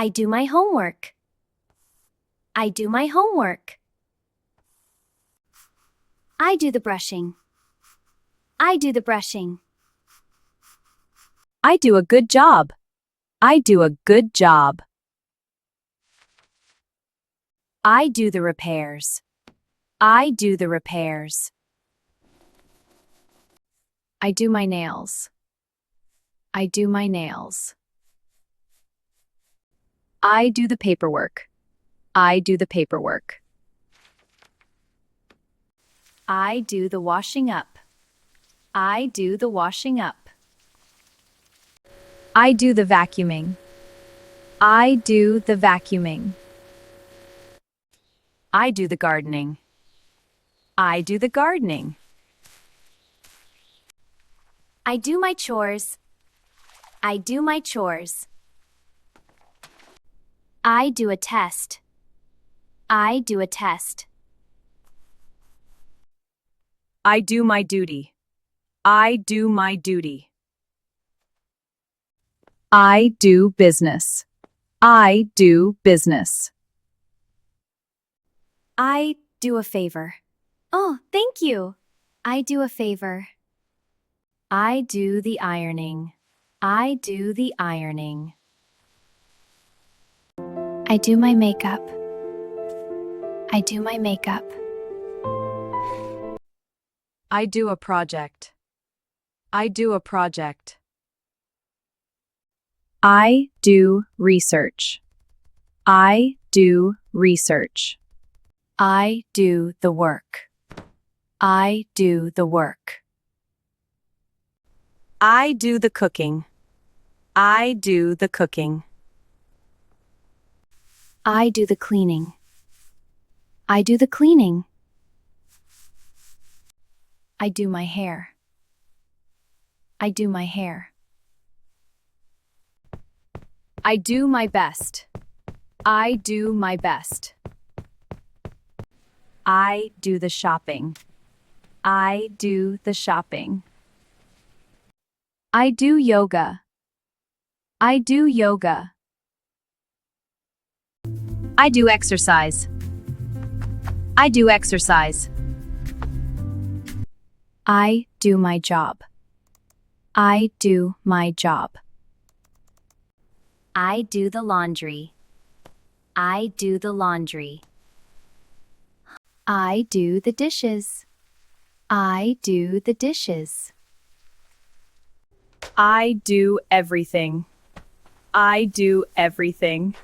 I do my homework. I do my homework. I do the brushing. I do the brushing. I do a good job. I do a good job. I do the repairs. I do the repairs. I do my nails. I do my nails. I do the paperwork. I do the paperwork. I do the washing up. I do the washing up. I do the vacuuming. I do the vacuuming. I do the gardening. I do the gardening. I do my chores. I do my chores. I do a test. I do a test. I do my duty. I do my duty. I do business. I do business. I do a favor. Oh, thank you. I do a favor. I do the ironing. I do the ironing. I do my makeup. I do my makeup. I do a project. I do a project. I do research. I do research. I do the work. I do the work. I do the cooking. I do the cooking. I do the cleaning. I do the cleaning. I do my hair. I do my hair. I do my best. I do my best. I do the shopping. I do the shopping. I do yoga. I do yoga. I do exercise. I do exercise. I do my job. I do my job. I do the laundry. I do the laundry. I do the dishes. I do the dishes. I do everything. I do everything.